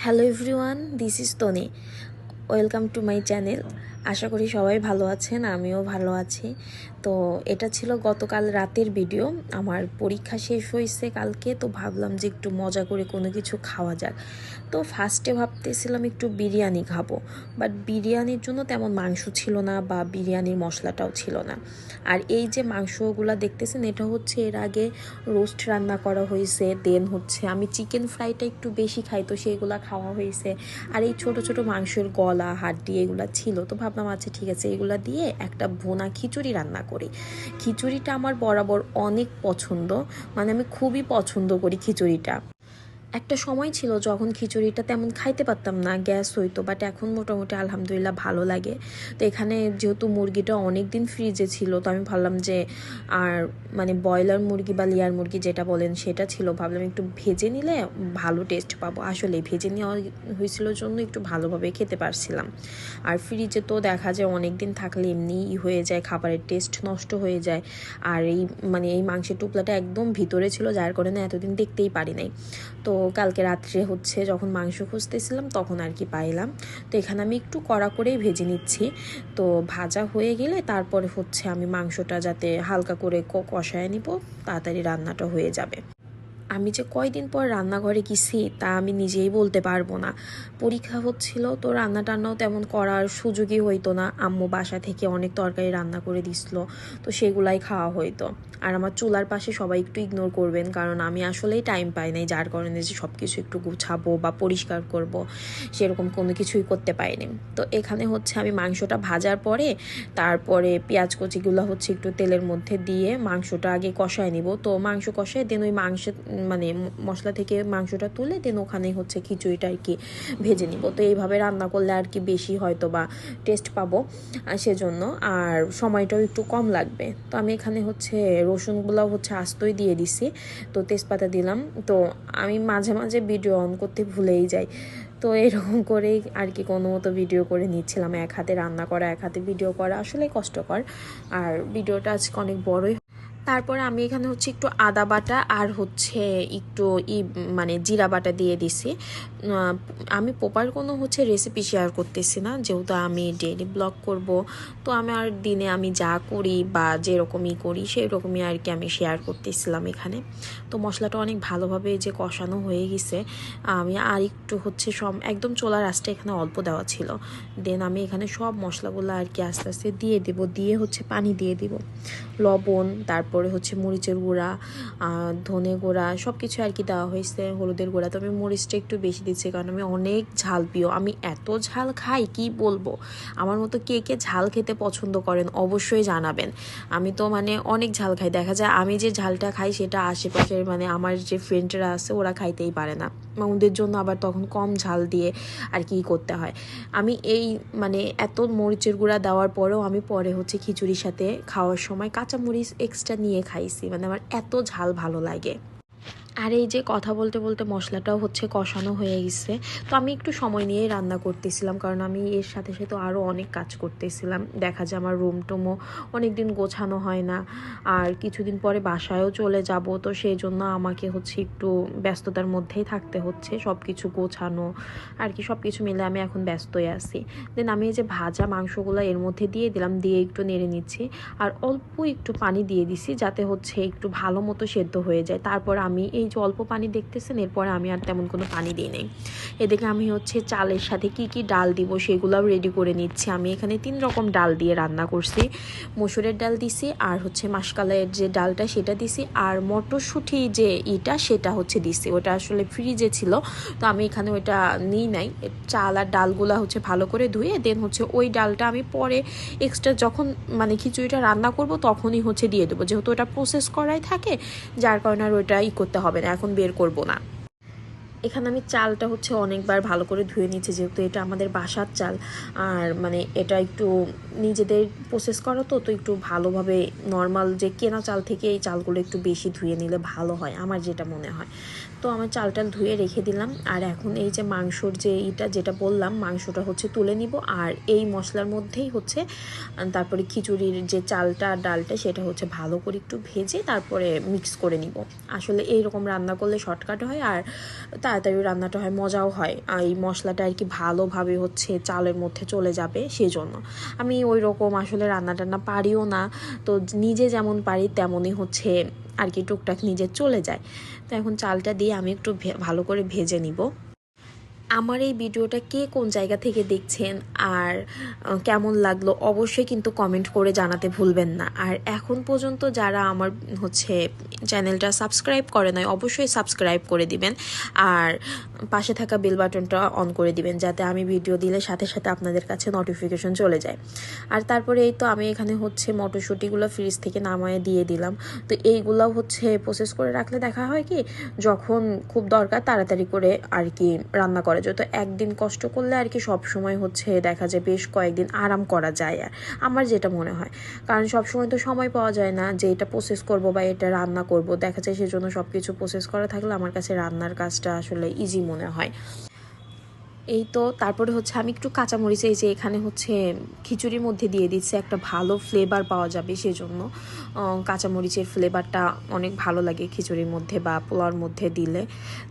Hello everyone, this is Toni. Welcome to my channel. আশা করি সবাই ভালো আছেন, আমিও ভালো আছি। তো এটা ছিল গতকাল রাতের ভিডিও। আমার পরীক্ষা শেষ হয়েছে কালকে, তো ভাবলাম যে একটু মজা করে কোনো কিছু খাওয়া যাক। তো ফার্স্টে ভাবতেছিলাম একটু বিরিয়ানি খাবো, বাট বিরিয়ানির জন্য তেমন মাংস ছিল না বা বিরিয়ানির মশলাটাও ছিল না। আর এই যে মাংসগুলো দেখতেছেন, এটা হচ্ছে এর আগে রোস্ট রান্না করা হয়েছে, দেন হচ্ছে আমি চিকেন ফ্রাইটা একটু বেশি খাই, তো সেইগুলো খাওয়া হয়েছে। আর এই ছোট ছোট মাংসের গলা হাড্ডি এগুলো ছিল, তো ভাবলাম আচ্ছা ঠিক আছে, এগুলো দিয়ে একটা ভুনা খিচুড়ি রান্না করি। খিচুড়িটা আমার বরাবর অনেক পছন্দ, মানে আমি খুবই পছন্দ করি খিচুড়িটা। একটা সময় ছিল যখন খিচুড়িটা তেমন খাইতে পারতাম না, গ্যাস হইতো, বাট এখন মোটামুটি আলহামদুলিল্লাহ ভালো লাগে। তো এখানে যেহেতু মুরগিটা অনেক দিন ফ্রিজে ছিল, তো আমি ভাবলাম যে আর মানে ব্রয়লার মুরগি বা লেয়ার মুরগি যেটা বলেন সেটা ছিল, ভাবলাম একটু ভেজে নিলে ভালো টেস্ট পাবো। আসলে ভেজে নেওয়া হয়েছিল জন্য একটু ভালোভাবে খেতে পারছিলাম। আর ফ্রিজে তো দেখা যায় অনেক দিন থাকলে এমনিই হয়ে যায়, খাবারের টেস্ট নষ্ট হয়ে যায়। আর এই মানে এই মাংসের টুকলাটা একদম ভিতরে ছিল, যার কারণে এতদিন দেখতেই পারি নাই। তো কালকে রাত্রে হচ্ছে যখন মাংস খুঁজতেছিলাম তখন আর কি পাইলাম। তো এখানে আমি একটু কড়া করেই ভেজে নিচ্ছি। তো ভাজা হয়ে গেলে তারপরে হচ্ছে আমি মাংসটা যাতে হালকা করে কষায় নিব, তাড়াতাড়ি রান্নাটা হয়ে যাবে। আমি যে কয়দিন পর রান্নাঘরে গেছি তা আমি নিজেই বলতে পারবো না। পরীক্ষা হচ্ছিল, তো রান্না টান্নাও তেমন করার সুযোগই হইতো না। আম্মু বাসা থেকে অনেক তরকারি রান্না করে দিছিল, তো সেগুলাই খাওয়া হইতো। আর আমার চুলার পাশে সবাই একটু ইগনোর করবেন, কারণ আমি আসলেই টাইম পাই নাই, যার কারণে যে সব কিছু একটু গুছাবো বা পরিষ্কার করব সেরকম কোনো কিছুই করতে পারিনি। তো এখানে হচ্ছে আমি মাংসটা ভাজার পরে তারপরে পেঁয়াজ কুচিগুলো হচ্ছে একটু তেলের মধ্যে দিয়ে মাংসটা আগে কষায় নিব। তো মাংস কষায় দেন ওই মাংস মানে মশলা থেকে মাংসটা তুলে দেন ওখানে হচ্ছে খিচুড়িটা আর কি ভেজে নিব। তো এইভাবে রান্না করলে আর কি বেশি হয়তো বা টেস্ট পাবো, সেজন্য আর সময়টাও একটু কম লাগবে। তো আমি এখানে হচ্ছে রসুনগুলো হচ্ছে আস্তই দিয়ে দিছি, তো তেজপাতা দিলাম। তো আমি মাঝে মাঝে ভিডিও অন করতে ভুলেই যাই, তো এরকম করেই আর কি কোনো মতো ভিডিও করে নিচ্ছিলাম। এক হাতে রান্না করা, এক হাতে ভিডিও করা আসলে কষ্টকর। আর ভিডিওটা আজকে অনেক বড়ই। তারপরে আমি এখানে হচ্ছে একটু আদা বাটা আর হচ্ছে একটু মানে জিরা বাটা দিয়ে দিছি। আমি প্রপার কোনো হচ্ছে রেসিপি শেয়ার করতেছি না, যেহেতু আমি ডেইলি ব্লগ করব। তো আমার দিনে আমি যা করি বা যেরকমই করি সেই রকমই আর কি আমি শেয়ার করতেছিলাম এখানে। তো মশলাটা অনেক ভালোভাবে যে কষানো হয়ে গেছে, আমি আর একটু হচ্ছে সব একদম চোলার আঁচটা এখানে অল্প দেওয়া ছিল। দেন আমি এখানে সব মশলাগুলো আর কি আস্তে আস্তে দিয়ে দেবো, দিয়ে হচ্ছে পানি দিয়ে দিব, লবণ, তারপরে হচ্ছে মরিচের গুঁড়া, ধনে গুঁড়া সব কিছু আর কি দেওয়া হয়েছে, হলুদের গুঁড়া। তো আমি মরিচটা একটু বেশি দিচ্ছি কারণ আমি অনেক ঝাল প্রিয়, আমি এত ঝাল খাই কি বলবো। আমার মতো কে কে ঝাল খেতে পছন্দ করেন অবশ্যই জানাবেন। আমি তো মানে অনেক ঝাল খাই, দেখা যায় আমি যে ঝালটা খাই সেটা আশেপাশের মানে আমার যে ফ্রেন্ডরা আছে ওরা খাইতেই পারে না, ওদের জন্য আবার তখন কম ঝাল দিয়ে আর কি করতে হয়। আমি এই মানে এত মরিচের গুঁড়া দেওয়ার পরেও আমি পরে হচ্ছে খিচুড়ির সাথে খাওয়ার সময় কাঁচা মরিচ এক্সট্রা নিয়ে খাইছি, মানে আমার এত ঝাল ভালো লাগে। আর এই যে কথা বলতে বলতে মশলাটাও হচ্ছে কষানো হয়ে গেছে। তো আমি একটু সময় নিয়ে রান্না করতেছিলাম, কারণ আমি এর সাথে সাথে আরও অনেক কাজ করতেছিলাম। দেখা যায় আমার রুম টুমও অনেক দিন গোছানো হয় না, আর কিছুদিন পরে বাসায়ও চলে যাব, তো সেই জন্য আমাকে হচ্ছে একটু ব্যস্ততার মধ্যেই থাকতে হচ্ছে, সব কিছু গোছানো আর কি সব কিছু মিলে আমি এখন ব্যস্তই আছি। দেন আমি এই যে ভাজা মাংসগুলো এর মধ্যে দিয়ে দিলাম, দিয়ে একটু নেড়ে নিচ্ছি। আর অল্প একটু পানি দিয়ে দিছি যাতে হচ্ছে একটু ভালো মতো সেদ্ধ হয়ে যায়। তারপর আমি এই যে অল্প পানি দেখতেছেন, এরপরে আমি আর তেমন কোনো পানি দিই নেই। এদিকে আমি হচ্ছে চালের সাথে কি কি ডাল দিব সেগুলোও রেডি করে নিচ্ছি। আমি এখানে 3 রকম ডাল দিয়ে রান্না করছি, মসুরের ডাল দিছি, আর হচ্ছে মাসকলাইয়ের যে ডালটা সেটা দিছি, আর মটরশুঁটি যে সেটা হচ্ছে দিছি। ওটা আসলে ফ্রিজে ছিল, তো আমি এখানে ওইটা নিই নাই। চাল আর ডালগুলা হচ্ছে ভালো করে ধুয়ে দেন হচ্ছে ওই ডালটা আমি পরে এক্সট্রা যখন মানে খিচুড়িটা রান্না করব তখনই হচ্ছে দিয়ে দেবো, যেহেতু ওটা প্রসেস করাই থাকে, যার কারণে আর ওইটা করতে হবে না, এখন বের করব না। এখানে আমি চালটা হচ্ছে অনেকবার ভালো করে ধুয়ে নিচ্ছি, যেহেতু এটা আমাদের বাসার চাল। আর মানে এটা একটু নিজেদের প্রসেস করা, তো তো একটু ভালোভাবে নর্মাল যে কেনা চাল থেকে এই চালগুলো একটু বেশি ধুয়ে নিলে ভালো হয়, আমার যেটা মনে হয়। তো আমার চালটা ধুয়ে রেখে দিলাম। আর এখন এই যে মাংসর যে যেটা বললাম, মাংসটা হচ্ছে তুলে নিব। আর এই মশলার মধ্যেই হচ্ছে তারপরে খিচুড়ির যে চালটা আর ডালটা সেটা হচ্ছে ভালো করে একটু ভেজে তারপরে মিক্স করে নিব। আসলে এইরকম রান্না করলে শর্টকাট হয় আর তাড়াতাড়ি রান্নাটা হয়, মজাও হয়। আর এই মশলাটা আর কি ভালোভাবে হচ্ছে চালের মধ্যে চলে যাবে, সেজন্য আমি ওই রকম আসলে রান্না টান্না পারিও না। তো নিজে যেমন পারি তেমনই হচ্ছে আর কি টুকটাক নিজে চলে যায়। তো এখন চালটা দিয়ে আমি একটু ভালো করে ভেজে নিব। আমার এই ভিডিওটা কে কোন জায়গা থেকে দেখছেন আর কেমন লাগলো অবশ্যই কিন্তু কমেন্ট করে জানাতে ভুলবেন না। আর এখন পর্যন্ত যারা আমার হচ্ছে চ্যানেলটা সাবস্ক্রাইব করে নাই অবশ্যই সাবস্ক্রাইব করে দিবেন আর পাশে থাকা বেল বাটনটা অন করে দিবেন, যাতে আমি ভিডিও দিলে সাথে সাথে আপনাদের কাছে নোটিফিকেশন চলে যায়। আর তারপরে এই তো আমি এখানে হচ্ছে মটরশুঁটিগুলো ফ্রিজ থেকে নামায়ে দিয়ে দিলাম। তো এইগুলাও হচ্ছে প্রসেস করে রাখলে দেখা হয় কি যখন খুব দরকার তাড়াতাড়ি করে আর কি রান্না করা যায়। তো একদিন কষ্ট করলে আর কি সব সময় হচ্ছে দেখা যায় বেশ কয়েকদিন আরাম করা যায়, আর আমার যেটা মনে হয়। কারণ সব সময় তো সময় পাওয়া যায় না যে এটা প্রসেস করব বা এটা রান্না করব, দেখা যায় সেজন্য সব কিছু প্রসেস করা থাকলে আমার কাছে রান্নার কাজটা আসলে ইজি মনে হয়। এই তো তারপরে হচ্ছে আমি একটু কাঁচামরিচ এই যে এখানে হচ্ছে খিচুড়ির মধ্যে দিয়ে দিচ্ছে, একটা ভালো ফ্লেভার পাওয়া যাবে সেজন্য। কাঁচামরিচের ফ্লেভারটা অনেক ভালো লাগে খিচুড়ির মধ্যে বা পোলাওর মধ্যে দিলে।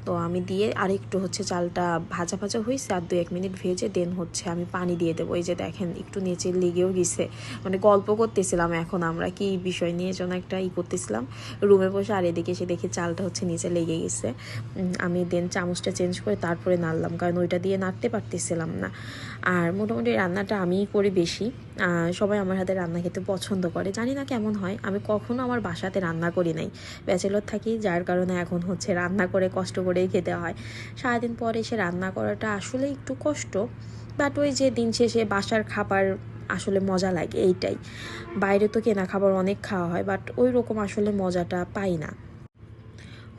তো আমি দিয়ে আরেকটু হচ্ছে চালটা ভাজা ভাজা হয়েছে, আর 2-1 মিনিট ভেজে দেন হচ্ছে আমি পানি দিয়ে দেবো। এই যে দেখেন একটু নিচে লেগেও গেছে, মানে গল্প করতেছিলাম এখন আমরা কি বিষয় নিয়ে যেন একটা করতেছিলাম রুমে বসে, আর এদিকে এসে দেখি চালটা হচ্ছে নিচে লেগে গেছে। আমি দেন চামচটা চেঞ্জ করে তারপরে নাড়লাম, কারণ ওইটা দিয়ে নাড়তে পারতেছিলাম না। আর মোটামুটি রান্নাটা আমিই করি বেশি, সবাই আমার হাতে রান্না খেতে পছন্দ করে, জানি না কেমন হয়। আমি কখনো আমার বাসাতে রান্না করি নাই, ব্যাচেলর থাকি, যার কারণে এখন হচ্ছে রান্না করে কষ্ট করেই খেতে হয়। সারাদিন পরে এসে রান্না করাটা আসলে একটু কষ্ট, বাট ওই যে দিন শেষে বাসার খাবার আসলে মজা লাগে এইটাই। বাইরে তো কেনা খাবার অনেক খাওয়া হয়, বাট ওই রকম আসলে মজাটা পাই না।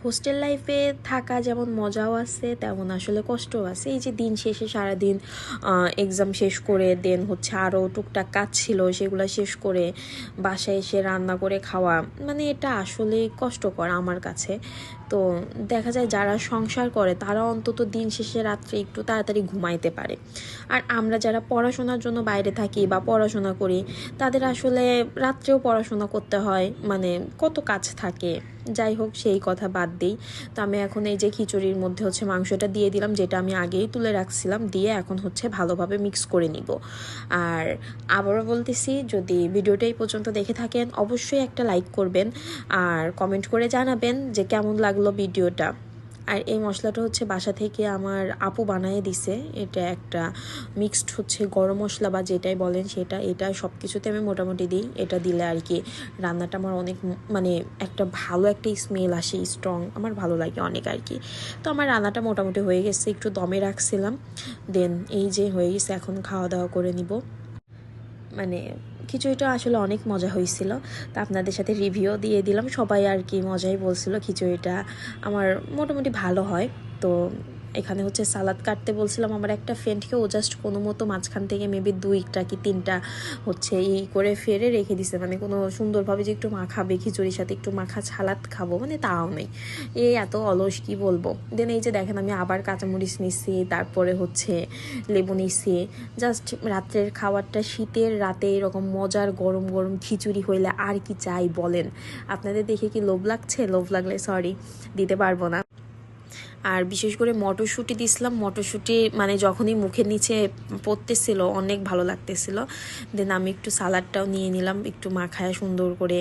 হোস্টেল লাইফে থাকা যেমন মজাও আছে তেমন আসলে কষ্টও আছে। এই যে দিন শেষে সারাদিন এক্সাম শেষ করে দেন হচ্ছে আরও টুকটাক কাজ ছিল সেগুলো শেষ করে বাসায় এসে রান্না করে খাওয়া, মানে এটা আসলে কষ্টকর আমার কাছে। তো দেখা যায় যারা সংসার করে তারা অন্তত দিন শেষে রাত্রে একটু তাড়াতাড়ি ঘুমাইতে পারে। আর আমরা যারা পড়াশোনার জন্য বাইরে থাকি বা পড়াশোনা করি তাদের আসলে রাত্রেও পড়াশোনা করতে হয়, মানে কত কাজ থাকে। যাই হোক সেই কথা বাদ দিই। তো আমি এখন এই যে খিচুড়ির মধ্যে হচ্ছে মাংসটা দিয়ে দিলাম, যেটা আমি আগেই তুলে রাখছিলাম, দিয়ে এখন হচ্ছে ভালোভাবে মিক্স করে নিব। আর আবারও বলতেছি, যদি ভিডিওটা এই পর্যন্ত দেখে থাকেন অবশ্যই একটা লাইক করবেন আর কমেন্ট করে জানাবেন যে কেমন লাগলো ভিডিওটা। আর এই মশলাটা হচ্ছে বাসা থেকে আমার আপু বানিয়ে দিছে, এটা একটা মিক্সড হচ্ছে গরম মশলা বা যেটাই বলেন সেটা, এটা সব কিছুতে আমি মোটামুটি দিই। এটা দিলে আর কি রান্নাটা আমার অনেক মানে একটা ভালো একটা স্মেল আসে, স্ট্রং, আমার ভালো লাগে অনেক আর কি। তো আমার রান্নাটা মোটামুটি হয়ে গেছে, একটু দমে রাখছিলাম, দেন এই যে হয়ে গেছে, এখন খাওয়া দাওয়া করে নিব। মানে খিচুড়িটা আসলে অনেক মজা হয়েছিল, তো আপনাদের সাথে রিভিউ দিয়ে দিলাম। সবাই আর কি মজাই বলছিল খিচুড়িটা আমার মোটামুটি ভালো হয়। তো এখানে হচ্ছে সালাদ কাটতে বলছিলাম আমার একটা ফ্রেন্ডকে, ও জাস্ট কোনো মতো মাঝখান থেকে মেবি 2টা কি 3টা হচ্ছে করে ফেরে রেখে দিছে, মানে কোনো সুন্দরভাবে যে একটু মাখাবে খিচুড়ির সাথে একটু মাখা সালাদ খাবো মানে তাও নেই। এত অলস কি বলবো। দেন এই যে দেখেন আমি আবার কাঁচামরিচ নিচ্ছি, তারপরে হচ্ছে লেবু নিচ্ছি। জাস্ট রাত্রের খাবারটা শীতের রাতে এরকম মজার গরম গরম খিচুড়ি হইলে আর কি চাই বলেন। আপনাদের দেখে কি লোভ লাগছে? লোভ লাগলে সরি, দিতে পারবো না। আর বিশেষ করে মটরশুঁটি দিছিলাম, মটরশুঁটি মানে যখনই মুখের নিচে পড়তেছিল অনেক ভালো লাগতেছিল। দেন আমি একটু সালাডটাও নিয়ে নিলাম, একটু মাখায় সুন্দর করে